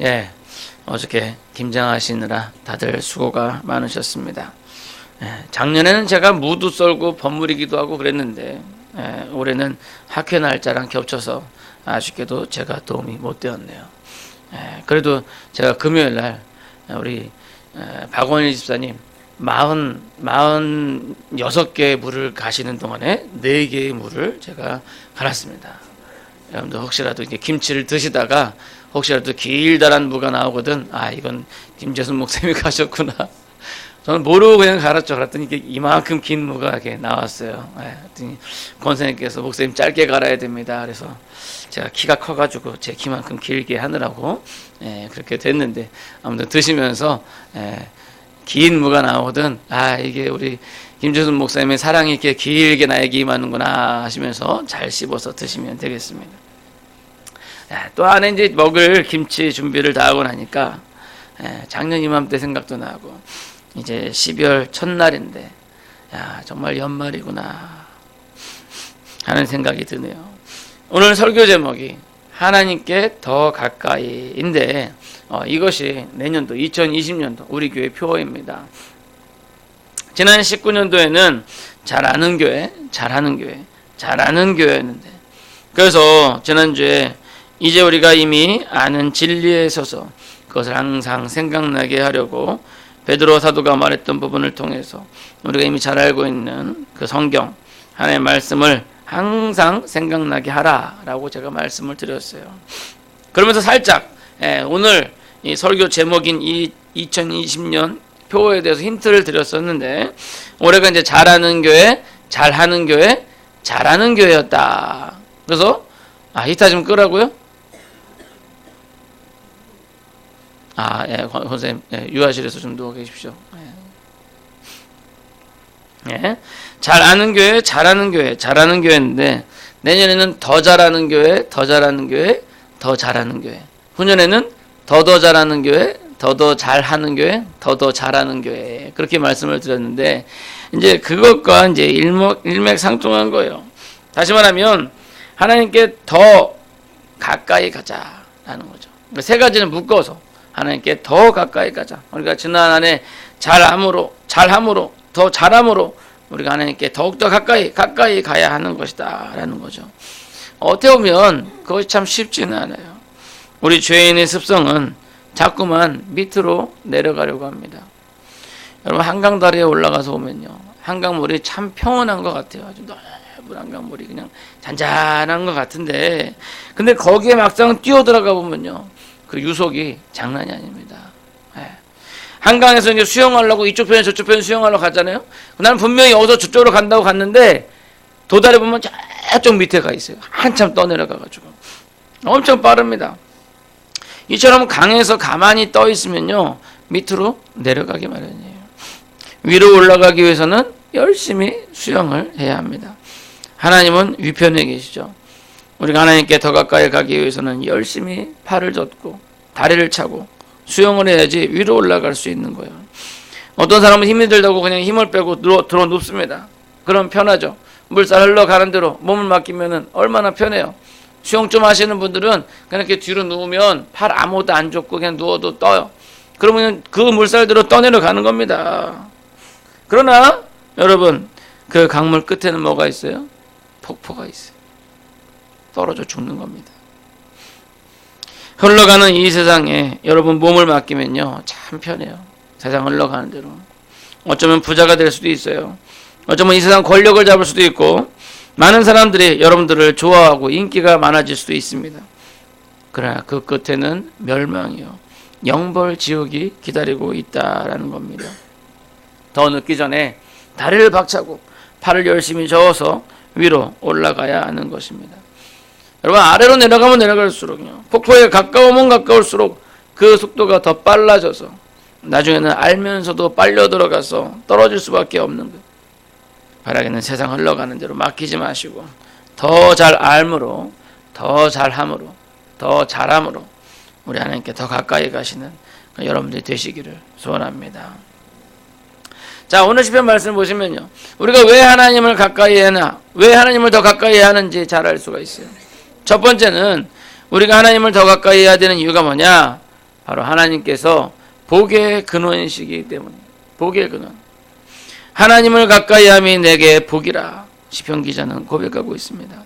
예, 어저께 김장하시느라 다들 수고가 많으셨습니다. 작년에는 제가 무도 썰고 버무리기도 하고 그랬는데 올해는 학회 날짜랑 겹쳐서 아쉽게도 제가 도움이 못 되었네요. 그래도 제가 금요일 날 우리 박원일 집사님 46개의 물을 가시는 동안에 4개의 물을 제가 갈았습니다. 여러분들 혹시라도 이렇게 김치를 드시다가 혹시라도 길다란 무가 나오거든, 이건 김재순 목사님이 가셨구나. 저는 모르고 그냥 갈았죠. 그랬더니 이게 이만큼 긴 무가 이렇게 나왔어요. 그랬더니 권사님께서 목사님 짧게 갈아야 됩니다. 그래서 제가 키가 커가지고 제 키만큼 길게 하느라고 그렇게 됐는데, 아무튼 드시면서 긴 무가 나오거든, 이게 우리 김재순 목사님의 사랑이 이렇게 길게 나에게 임하는구나 하시면서 잘 씹어서 드시면 되겠습니다. 또 안에 이제 먹을 김치 준비를 다 하고 나니까 작년 이맘때 생각도 나고, 이제 12월 첫날인데 정말 연말이구나 하는 생각이 드네요. 오늘 설교 제목이 하나님께 더 가까이인데 이것이 내년도 2020년도 우리 교회 표어입니다. 지난 19년도에는 잘하는 교회였는데, 그래서 지난주에 이제 우리가 이미 아는 진리에 서서 그것을 항상 생각나게 하려고 베드로 사도가 말했던 부분을 통해서 우리가 이미 잘 알고 있는 그 성경 하나님의 말씀을 항상 생각나게 하라라고 제가 말씀을 드렸어요. 그러면서 살짝 오늘 이 설교 제목인 이 2020년 표어에 대해서 힌트를 드렸었는데, 올해가 이제 잘하는 교회, 잘하는 교회, 잘하는 교회였다. 그래서 히타 좀 끄라고요? 선생님, 유아실에서 좀 누워 계십시오. 잘하는 교회, 잘하는 교회, 잘하는 교회인데, 내년에는 더 잘하는 교회, 더 잘하는 교회, 더 잘하는 교회. 후년에는 더 잘하는 교회, 더 잘하는 교회, 더 잘하는 교회. 그렇게 말씀을 드렸는데, 이제 그것과 이제 일맥상통한 거예요. 다시 말하면 하나님께 더 가까이 가자라는 거죠. 세 가지는 묶어서 하나님께 더 가까이 가자. 우리가 지난 한해 잘함으로 더 잘함으로 우리가 하나님께 더욱더 가까이 가야 하는 것이다 라는 거죠. 어떻게 보면 그것이 참 쉽지는 않아요. 우리 죄인의 습성은 자꾸만 밑으로 내려가려고 합니다. 여러분, 한강다리에 올라가서 보면요, 한강물이 참 평온한 것 같아요. 아주 넓은 한강물이 그냥 잔잔한 것 같은데, 근데 거기에 막상 뛰어들어가 보면요, 그 유속이 장난이 아닙니다. 한강에서 이제 수영하려고 이쪽 편에 저쪽 편에 수영하려고 가잖아요. 나는 분명히 어디서 저쪽으로 간다고 갔는데 도다리 보면 저쪽 밑에 가 있어요. 한참 떠내려가가지고 엄청 빠릅니다. 이처럼 강에서 가만히 떠 있으면요, 밑으로 내려가기 마련이에요. 위로 올라가기 위해서는 열심히 수영을 해야 합니다. 하나님은 위편에 계시죠. 우리가 하나님께 더 가까이 가기 위해서는 열심히 팔을 젓고 다리를 차고 수영을 해야지 위로 올라갈 수 있는 거예요. 어떤 사람은 힘이 들다고 그냥 힘을 빼고 들어 눕습니다. 그럼 편하죠. 물살 흘러가는 대로 몸을 맡기면 얼마나 편해요. 수영 좀 하시는 분들은 그냥 이렇게 뒤로 누우면 팔 아무것도 안 줬고 그냥 누워도 떠요. 그러면 그 물살대로 떠내려 가는 겁니다. 그러나 여러분, 그 강물 끝에는 뭐가 있어요? 폭포가 있어요. 떨어져 죽는 겁니다. 흘러가는 이 세상에 여러분 몸을 맡기면요, 참 편해요. 세상 흘러가는 대로. 어쩌면 부자가 될 수도 있어요. 어쩌면 이 세상 권력을 잡을 수도 있고, 많은 사람들이 여러분들을 좋아하고 인기가 많아질 수도 있습니다. 그러나 그 끝에는 멸망이요, 영벌 지옥이 기다리고 있다라는 겁니다. 더 늦기 전에 다리를 박차고 팔을 열심히 저어서 위로 올라가야 하는 것입니다. 여러분, 아래로 내려가면 내려갈수록요, 폭포에 가까우면 가까울수록 그 속도가 더 빨라져서 나중에는 알면서도 빨려 들어가서 떨어질 수밖에 없는 거예요. 바라기는 세상 흘러가는 대로 맡기지 마시고 더 잘 알므로, 더 잘함으로, 더 잘함으로 우리 하나님께 더 가까이 가시는 여러분들이 되시기를 소원합니다. 자, 오늘 시편 말씀 보시면요, 우리가 왜 하나님을 가까이 하나, 왜 하나님을 더 가까이 하는지 잘 알 수가 있어요. 첫 번째는 우리가 하나님을 더 가까이 해야 되는 이유가 뭐냐? 바로 하나님께서 복의 근원이시기 때문에. 복의 근원. 하나님을 가까이 함이 내게 복이라 시편 기자는 고백하고 있습니다.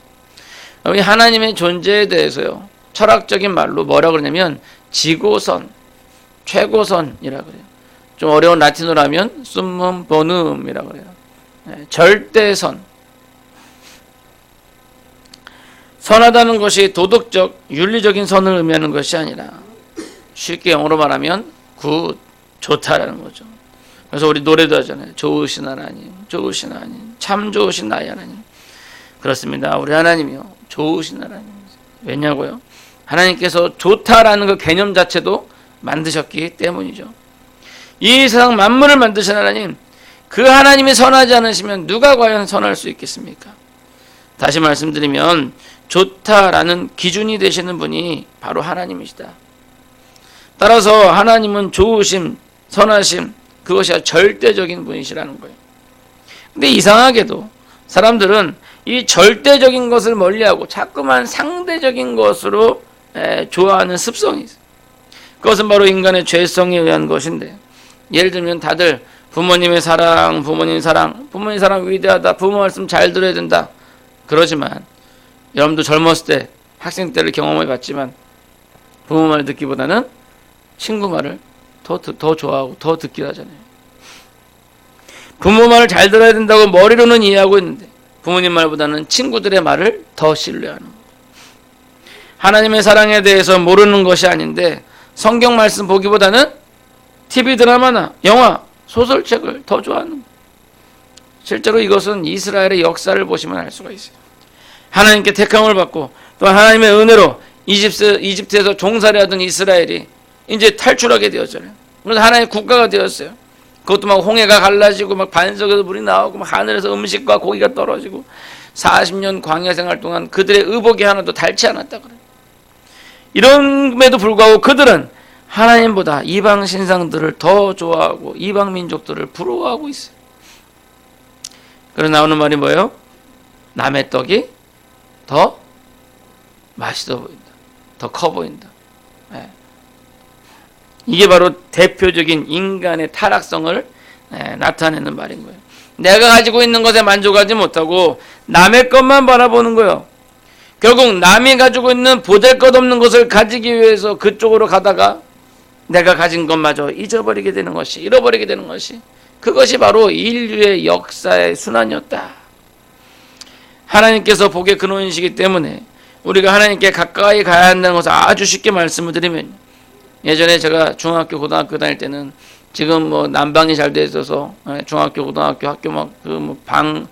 이 하나님의 존재에 대해서요, 철학적인 말로 뭐라 그러냐면 지고선, 최고선이라 그래요. 좀 어려운 라틴어로 하면 수멈 보눔이라 그래요. 절대선. 선하다는 것이 도덕적, 윤리적인 선을 의미하는 것이 아니라 쉽게 영어로 말하면 굿, 좋다라는 거죠. 그래서 우리 노래도 하잖아요. 좋으신 하나님, 좋으신 하나님, 참 좋으신 나의 하나님. 그렇습니다. 우리 하나님이요, 좋으신 하나님. 왜냐고요? 하나님께서 좋다라는 그 개념 자체도 만드셨기 때문이죠. 이 세상 만물을 만드신 하나님, 그 하나님이 선하지 않으시면 누가 과연 선할 수 있겠습니까? 다시 말씀드리면 좋다라는 기준이 되시는 분이 바로 하나님이시다. 따라서 하나님은 좋으심, 선하심, 그것이 절대적인 분이시라는 거예요. 근데 이상하게도 사람들은 이 절대적인 것을 멀리하고 자꾸만 상대적인 것으로 좋아하는 습성이 있어요. 그것은 바로 인간의 죄성에 의한 것인데, 예를 들면 다들 부모님의 사랑, 부모님 사랑 위대하다, 부모 말씀 잘 들어야 된다. 그러지만 여러분도 젊었을 때, 학생 때를 경험해 봤지만 부모 말 듣기보다는 친구 말을 더 좋아하고 더 듣기를 하잖아요. 부모 말을 잘 들어야 된다고 머리로는 이해하고 있는데 부모님 말보다는 친구들의 말을 더 신뢰하는 거예요. 하나님의 사랑에 대해서 모르는 것이 아닌데 성경 말씀 보기보다는 TV 드라마나 영화, 소설책을 더 좋아하는 거예요. 실제로 이것은 이스라엘의 역사를 보시면 알 수가 있어요. 하나님께 택함을 받고 또 하나님의 은혜로 이집트에서 종살이 하던 이스라엘이 이제 탈출하게 되었잖아요. 그래서 하나님의 국가가 되었어요. 그것도 막 홍해가 갈라지고 막 반석에서 물이 나오고 막 하늘에서 음식과 고기가 떨어지고 40년 광야 생활 동안 그들의 의복이 하나도 닳지 않았다 그래요. 이런에도 불구하고 그들은 하나님보다 이방 신상들을 더 좋아하고 이방 민족들을 부러워하고 있어요. 그래서 나오는 말이 뭐예요? 남의 떡이 더 맛있어 보인다. 더 커 보인다. 네. 이게 바로 대표적인 인간의 타락성을 나타내는 말인 거예요. 내가 가지고 있는 것에 만족하지 못하고 남의 것만 바라보는 거예요. 결국 남이 가지고 있는 보잘것없는 것을 가지기 위해서 그쪽으로 가다가 내가 가진 것마저 잃어버리게 되는 것이 그것이 바로 인류의 역사의 순환이었다. 하나님께서 복의 근원이시기 때문에 우리가 하나님께 가까이 가야 한다는 것을 아주 쉽게 말씀을 드리면, 예전에 제가 중학교 고등학교 다닐 때는 지금 뭐 난방이 잘 돼 있어서 중학교 고등학교 학교 막 그 방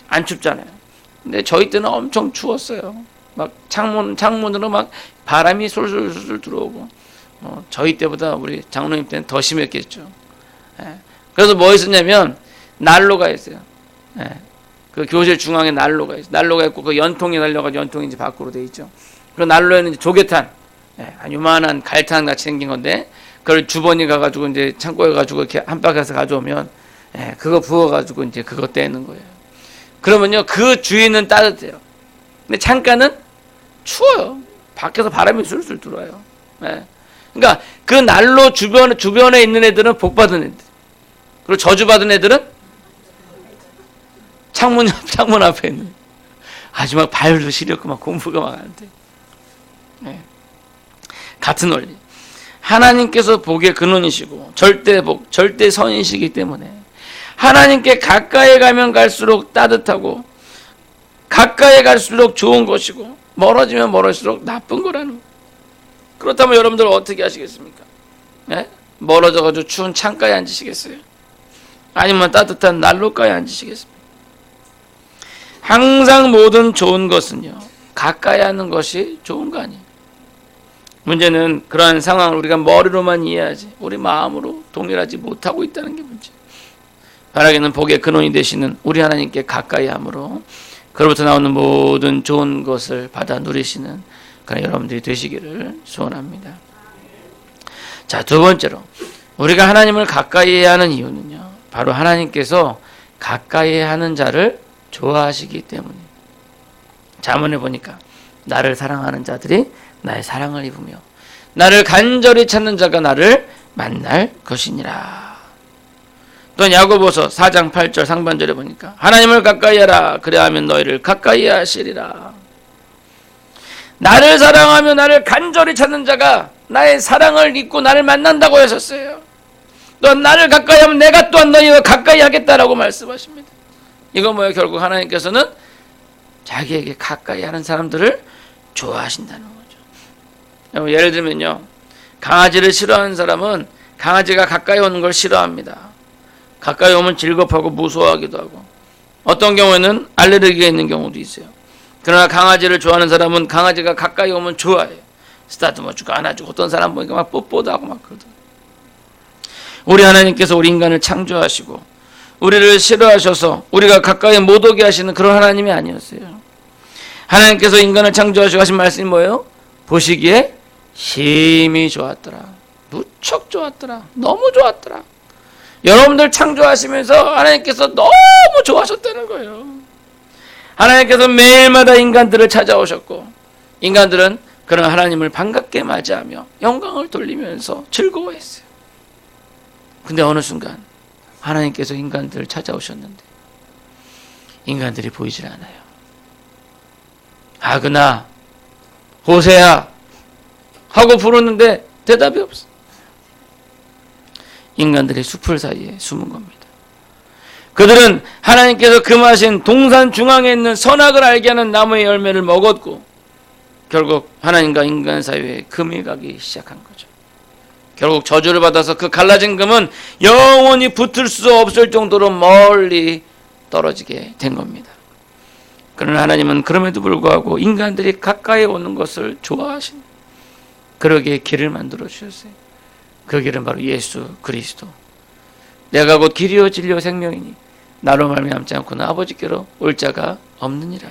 안 춥잖아요. 근데 저희 때는 엄청 추웠어요. 막 창문으로 막 바람이 솔솔 들어오고, 저희 때보다 우리 장로님 때는 더 심했겠죠. 그래서 뭐 있었냐면 난로가 있어요. 그 교실 중앙에 난로가 있어요. 난로가 있고 그 연통이 달려가지고 연통이 이제 밖으로 돼 있죠. 그 난로에는 이제 조개탄, 요만한 갈탄 같이 생긴 건데 그걸 주번이 가가지고 이제 창고에 가지고 이렇게 한 박에서 가져오면 그거 부어가지고 이제 그거 떼는 거예요. 그러면요 그 주인은 따뜻해요. 근데 창가는 추워요. 밖에서 바람이 술술 들어와요. 그러니까 그 난로 주변에 있는 애들은 복 받은 애들, 그리고 저주 받은 애들은 창문 앞에 있는 아주 막 발도 시렸고 막 공부가 막 하는데, 같은 원리. 하나님께서 복의 근원이시고 절대복, 절대선이시기 때문에 하나님께 가까이 가면 갈수록 따뜻하고 가까이 갈수록 좋은 것이고 멀어지면 멀어질수록 나쁜 거라는 거예요. 그렇다면 여러분들 어떻게 하시겠습니까? 멀어져가지고 추운 창가에 앉으시겠어요? 아니면 따뜻한 난로가에 앉으시겠습니까? 항상 모든 좋은 것은요 가까이 하는 것이 좋은 거 아니에요. 문제는 그러한 상황을 우리가 머리로만 이해하지 우리 마음으로 동일하지 못하고 있다는 게 문제. 바라기는 복의 근원이 되시는 우리 하나님께 가까이 함으로 그로부터 나오는 모든 좋은 것을 받아 누리시는 그런 여러분들이 되시기를 소원합니다. 자, 두 번째로 우리가 하나님을 가까이 해야 하는 이유는요 바로 하나님께서 가까이 하는 자를 좋아하시기 때문이에요. 잠언에 보니까 나를 사랑하는 자들이 나의 사랑을 입으며 나를 간절히 찾는 자가 나를 만날 것이니라. 또 야고보서 4장 8절 상반절에 보니까 하나님을 가까이 하라 그래야하면 너희를 가까이 하시리라. 나를 사랑하며 나를 간절히 찾는 자가 나의 사랑을 잊고 나를 만난다고 하셨어요. 또한 나를 가까이 하면 내가 또한 너희와 가까이 하겠다라고 말씀하십니다. 이거 뭐예요? 결국 하나님께서는 자기에게 가까이 하는 사람들을 좋아하신다는 거죠. 예를 들면요, 강아지를 싫어하는 사람은 강아지가 가까이 오는 걸 싫어합니다. 가까이 오면 질겁하고 무서워하기도 하고, 어떤 경우에는 알레르기가 있는 경우도 있어요. 그러나 강아지를 좋아하는 사람은 강아지가 가까이 오면 좋아해요. 쓰다듬어 주고 안아주고, 어떤 사람 보니까 막 뽀뽀도 하고 막 그러더라고요. 우리 하나님께서 우리 인간을 창조하시고 우리를 싫어하셔서 우리가 가까이 못 오게 하시는 그런 하나님이 아니었어요. 하나님께서 인간을 창조하시고 하신 말씀이 뭐예요? 보시기에 심히 좋았더라. 무척 좋았더라. 너무 좋았더라. 여러분들 창조하시면서 하나님께서 너무 좋아하셨다는 거예요. 하나님께서 매일마다 인간들을 찾아오셨고, 인간들은 그런 하나님을 반갑게 맞이하며 영광을 돌리면서 즐거워했어요. 근데 어느 순간 하나님께서 인간들을 찾아오셨는데 인간들이 보이질 않아요. 아그나, 호세야 하고 부르는데 대답이 없어. 인간들이 숲을 사이에 숨은 겁니다. 그들은 하나님께서 금하신 동산 중앙에 있는 선악을 알게 하는 나무의 열매를 먹었고, 결국 하나님과 인간 사이에 금이 가기 시작한 거죠. 결국 저주를 받아서 그 갈라진 금은 영원히 붙을 수 없을 정도로 멀리 떨어지게 된 겁니다. 그러나 하나님은 그럼에도 불구하고 인간들이 가까이 오는 것을 좋아하신, 그러기에 길을 만들어 주셨어요. 그 길은 바로 예수 그리스도. 내가 곧 길이요 진리요 생명이니 나로 말미암지 않고는 아버지께로 올 자가 없느니라.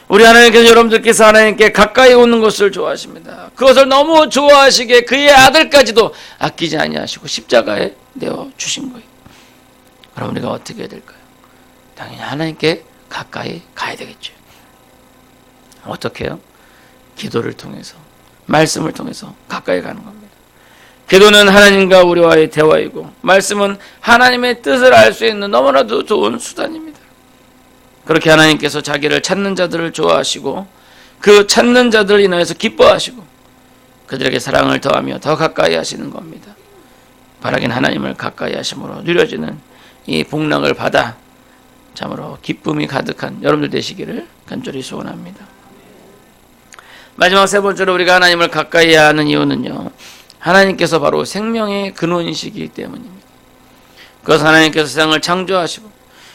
우리 하나님께서 여러분들께서 하나님께 가까이 오는 것을 좋아하십니다. 그것을 너무 좋아하시기에 그의 아들까지도 아끼지 아니하시고 십자가에 내어 주신 거예요. 그럼 우리가 어떻게 해야 될까요? 당연히 하나님께 가까이 가야 되겠죠. 어떻게 해요? 기도를 통해서, 말씀을 통해서 가까이 가는 겁니다. 기도는 하나님과 우리와의 대화이고, 말씀은 하나님의 뜻을 알 수 있는 너무나도 좋은 수단입니다. 그렇게 하나님께서 자기를 찾는 자들을 좋아하시고 그 찾는 자들을 인하여서 기뻐하시고 그들에게 사랑을 더하며 더 가까이 하시는 겁니다. 바라긴 하나님을 가까이 하심으로 누려지는 이 복락을 받아 참으로 기쁨이 가득한 여러분들 되시기를 간절히 소원합니다. 마지막 세 번째로 우리가 하나님을 가까이 하는 이유는요, 하나님께서 바로 생명의 근원이시기 때문입니다. 그것은 하나님께서 세상을 창조하시고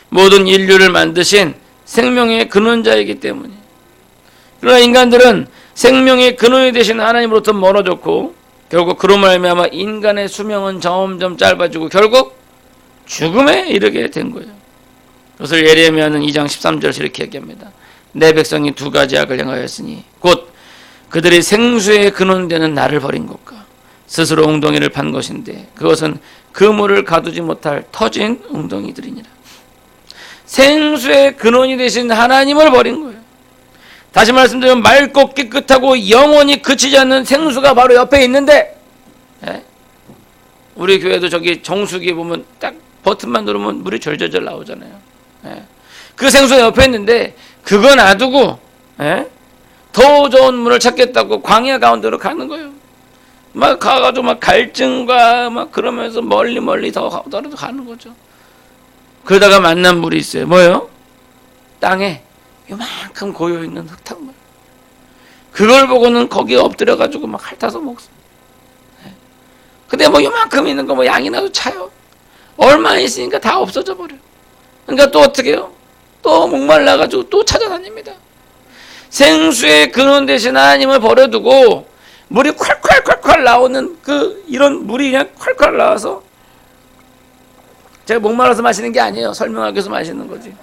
모든 인류를 만드신 생명의 근원자이기 때문이에요. 그러나 인간들은 생명의 근원이 되신 하나님으로부터 멀어졌고, 결국 그로 말미암아 인간의 수명은 점점 짧아지고 결국 죽음에 이르게 된 거예요. 그것을 예레미야는 2장 13절에서 이렇게 얘기합니다. 내 백성이 두 가지 악을 행하였으니 곧 그들이 생수의 근원되는 나를 버린 것과 스스로 웅덩이를 판 것인데 그것은 그물을 가두지 못할 터진 웅덩이들이니라. 생수의 근원이 되신 하나님을 버린 거예요. 다시 말씀드리면 맑고 깨끗하고 영원히 그치지 않는 생수가 바로 옆에 있는데, 우리 교회도 저기 정수기 보면 딱 버튼만 누르면 물이 절절절 나오잖아요. 그 생수가 옆에 있는데 그거 놔두고 더 좋은 물을 찾겠다고 광야 가운데로 가는 거예요. 막 가가지고 막 갈증과 막 그러면서 멀리 더 가는 거죠. 그러다가 만난 물이 있어요. 뭐예요? 땅에 요만큼 고여있는 흙탕물. 그걸 보고는 거기에 엎드려가지고 막 핥아서 먹습니다. 근데 뭐 요만큼 있는 거 뭐 양이나도 차요. 얼마 있으니까 다 없어져 버려요. 그러니까 또 어떻게 해요? 또 목말라가지고 또 찾아다닙니다. 생수의 근원 되신 하나님을 버려두고 물이 콸콸콸콸 나오는 이런 물이 그냥 콸콸 나와서, 제가 목말라서 마시는 게 아니에요. 설명하기 위해서 마시는 거지.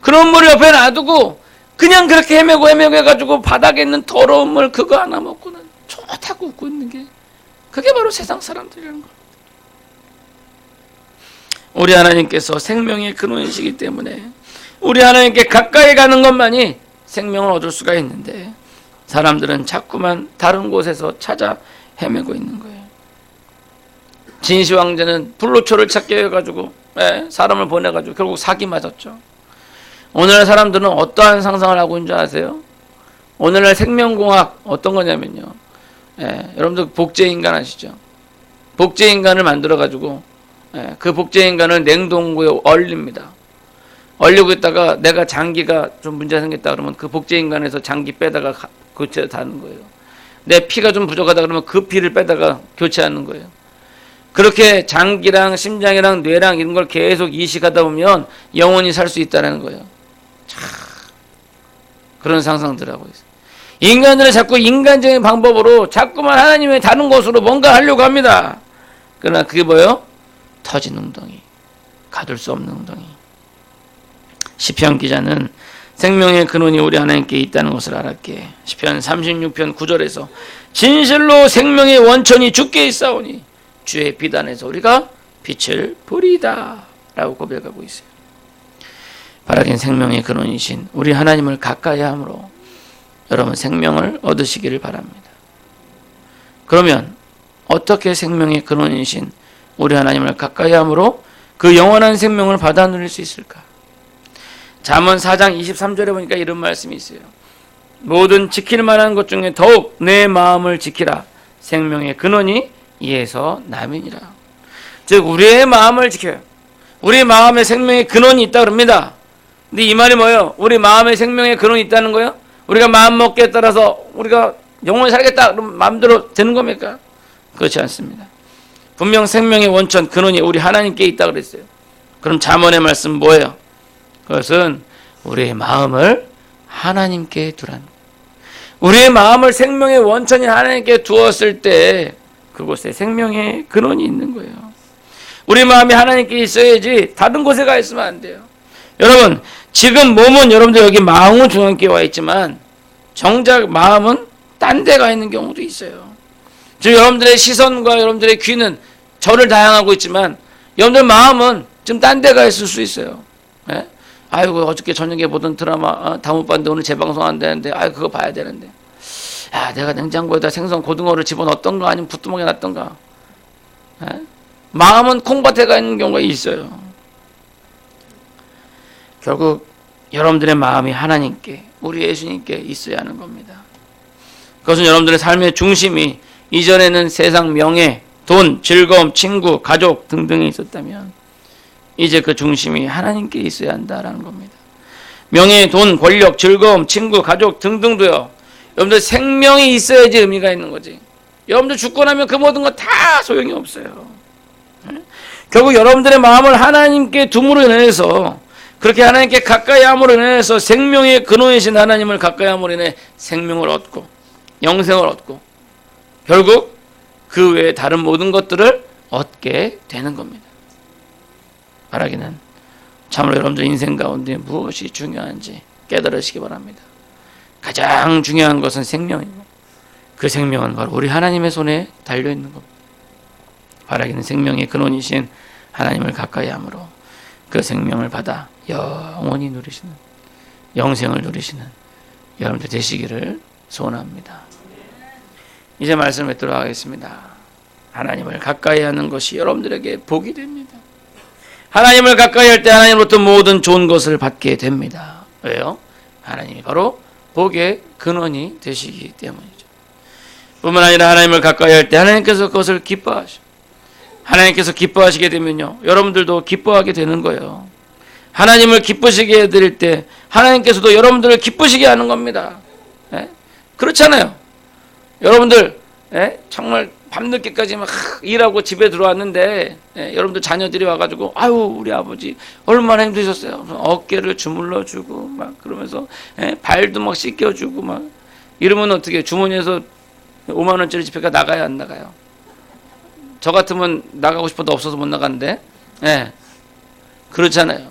그런 물을 옆에 놔두고 그냥 그렇게 헤매고 해가지고 바닥에 있는 더러운 물 그거 하나 먹고는 좋다고 웃고 있는 게, 그게 바로 세상 사람들이라는 거예요. 우리 하나님께서 생명의 근원이시기 때문에 우리 하나님께 가까이 가는 것만이 생명을 얻을 수가 있는데, 사람들은 자꾸만 다른 곳에서 찾아 헤매고 있는 거예요. 진시 황제는 불로초를 찾게 해가지고 사람을 보내가지고 결국 사기 맞았죠. 오늘날 사람들은 어떠한 상상을 하고 있는 줄 아세요? 오늘날 생명공학 어떤 거냐면요. 여러분들 복제인간 아시죠? 복제인간을 만들어가지고 그 복제인간을 냉동고에 얼립니다. 얼리고 있다가 내가 장기가 좀 문제가 생겼다 그러면 그 복제인간에서 장기 빼다가 교체하는 거예요. 내 피가 좀 부족하다 그러면 그 피를 빼다가 교체하는 거예요. 그렇게 장기랑 심장이랑 뇌랑 이런 걸 계속 이식하다 보면 영원히 살 수 있다는 거예요. 참 그런 상상들 하고 있어요. 인간들은 자꾸 인간적인 방법으로 자꾸만 하나님의 다른 곳으로 뭔가 하려고 합니다. 그러나 그게 뭐예요? 터진 웅덩이, 가둘 수 없는 웅덩이. 시편 기자는 생명의 근원이 우리 하나님께 있다는 것을 알았기에 시편 36편 9절에서 진실로 생명의 원천이 주께 있사오니 주의 비단에서 우리가 빛을 보리이다 라고 고백하고 있어요. 바라긴 생명의 근원이신 우리 하나님을 가까이 함으로 여러분 생명을 얻으시기를 바랍니다. 그러면 어떻게 생명의 근원이신 우리 하나님을 가까이 함으로 그 영원한 생명을 받아 누릴 수 있을까? 잠언 4장 23절에 보니까 이런 말씀이 있어요. 모든 지킬 만한 것 중에 더욱 내 마음을 지키라. 생명의 근원이 이에서 남이니라. 즉 우리의 마음을 지켜요. 우리 마음에 생명의 근원이 있다 그럽니다. 근데 이 말이 뭐예요? 우리 마음에 생명의 근원이 있다는 거예요? 우리가 마음먹기에 따라서 우리가 영원히 살겠다 그러면 마음대로 되는 겁니까? 그렇지 않습니다. 분명 생명의 원천 근원이 우리 하나님께 있다 그랬어요. 그럼 잠언의 말씀 뭐예요? 그것은 우리의 마음을 하나님께 두라는 거예요. 우리의 마음을 생명의 원천이 하나님께 두었을 때 그곳에 생명의 근원이 있는 거예요. 우리 마음이 하나님께 있어야지 다른 곳에 가 있으면 안 돼요. 여러분 지금 몸은 여러분들 여기 마음은 중앙교회에 와 있지만 정작 마음은 딴 데 가 있는 경우도 있어요. 즉 여러분들의 시선과 여러분들의 귀는 저를 다양하고 있지만 여러분들 마음은 지금 딴 데 가 있을 수 있어요. 네? 아이고 어저께 저녁에 보던 드라마 다못봤는데 오늘 재방송 안 되는데 그거 봐야 되는데 내가 냉장고에다 생선 고등어를 집어넣었던가 아니면 부뚜막에 놨던가. 네? 마음은 콩밭에 가 있는 경우가 있어요. 결국 여러분들의 마음이 하나님께 우리 예수님께 있어야 하는 겁니다. 그것은 여러분들의 삶의 중심이 이전에는 세상 명예, 돈, 즐거움, 친구, 가족 등등이 있었다면 이제 그 중심이 하나님께 있어야 한다라는 겁니다. 명예, 돈, 권력, 즐거움, 친구, 가족 등등도요. 여러분들 생명이 있어야지 의미가 있는 거지. 여러분들 죽고 나면 그 모든 거 다 소용이 없어요. 결국 여러분들의 마음을 하나님께 둠으로 인해서 그렇게 하나님께 가까이 함으로 인해서 생명의 근원이신 하나님을 가까이 함으로 인해 생명을 얻고 영생을 얻고 결국 그 외에 다른 모든 것들을 얻게 되는 겁니다. 바라기는 참으로 여러분들 인생 가운데 무엇이 중요한지 깨달으시기 바랍니다. 가장 중요한 것은 생명이고 그 생명은 바로 우리 하나님의 손에 달려있는 겁니다. 바라기는 생명의 근원이신 하나님을 가까이 함으로 그 생명을 받아 영원히 누리시는 영생을 누리시는 여러분들 되시기를 소원합니다. 이제 말씀을 뵙도록 하겠습니다. 하나님을 가까이 하는 것이 여러분들에게 복이 됩니다. 하나님을 가까이 할 때 하나님으로부터 모든 좋은 것을 받게 됩니다. 왜요? 하나님이 바로 복의 근원이 되시기 때문이죠. 뿐만 아니라 하나님을 가까이 할 때 하나님께서 그것을 기뻐하시고 하나님께서 기뻐하시게 되면요 여러분들도 기뻐하게 되는 거예요. 하나님을 기쁘시게 해드릴 때 하나님께서도 여러분들을 기쁘시게 하는 겁니다. 그렇잖아요. 여러분들 정말 밤늦게까지 막 일하고 집에 들어왔는데 여러분들 자녀들이 와가지고 아유 우리 아버지 얼마나 힘드셨어요. 어깨를 주물러 주고 막 그러면서 발도 막 씻겨주고 막 이러면 어떻게 주머니에서 5만 원짜리 지폐가 나가야 안 나가요? 저 같으면 나가고 싶어도 없어서 못 나가는데 그렇잖아요.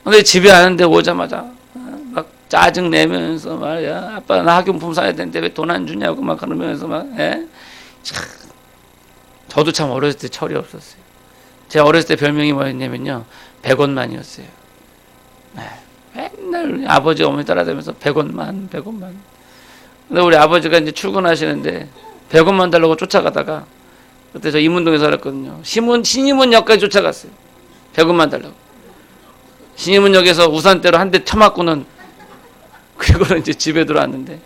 근데 집에 왔는데 오자마자 막 짜증 내면서 말이야 아빠 나 학용품 사야 되는데 왜 돈 안 주냐고 막 그러면서 막 참, 저도 참 어렸을 때 철이 없었어요. 제가 어렸을 때 별명이 뭐였냐면요 100원만이었어요. 맨날 아버지 어머니 따라다니면서 100원만 근데 우리 아버지가 이제 출근하시는데 100원만 달라고 쫓아가다가 그때 저 이문동에 살았거든요. 신임원역까지 쫓아갔어요. 100원만 달라고. 신임원역에서 우산대로 한 대 쳐맞고는 그리고는 이제 집에 들어왔는데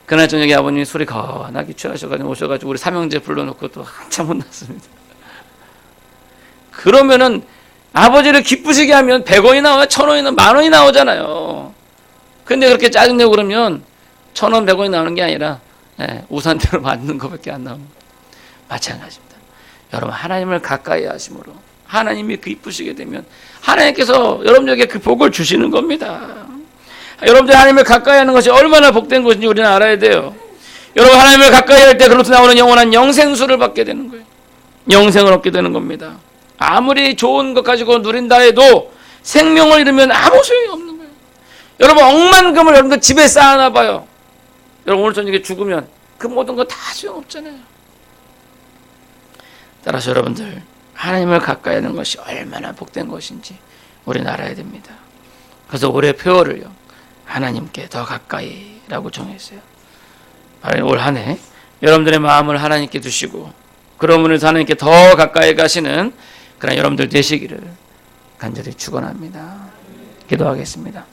그날 저녁에 아버님이 술이 거나게 취하셔가지고 오셔가지고 우리 삼형제 불러놓고 또 한참 혼났습니다. 그러면은 아버지를 기쁘시게 하면 100원이 나와요? 1000원이나 10,000원이 나오잖아요. 근데 그렇게 짜증내고 그러면 1000원 100원이 나오는 게 아니라 우산대로 맞는 것밖에 안 나옵니다. 마찬가지입니다. 여러분 하나님을 가까이 하심으로 하나님이 기쁘시게 되면 하나님께서 여러분들에게 그 복을 주시는 겁니다. 여러분들 하나님을 가까이 하는 것이 얼마나 복된 것인지 우리는 알아야 돼요. 여러분 하나님을 가까이 할 때 그로부터 나오는 영원한 영생수를 받게 되는 거예요. 영생을 얻게 되는 겁니다. 아무리 좋은 것 가지고 누린다 해도 생명을 잃으면 아무 소용이 없는 거예요. 여러분 억만금을 여러분들 집에 쌓아놔 봐요. 여러분 오늘 저녁에 죽으면 그 모든 거 다 소용없잖아요. 따라서 여러분들 하나님을 가까이 하는 것이 얼마나 복된 것인지 우리는 알아야 됩니다. 그래서 올해 표어를요 하나님께 더 가까이라고 정했어요. 올 한 해 여러분들의 마음을 하나님께 두시고 그러므로 하나님께 더 가까이 가시는 그런 여러분들 되시기를 간절히 축원합니다. 기도하겠습니다.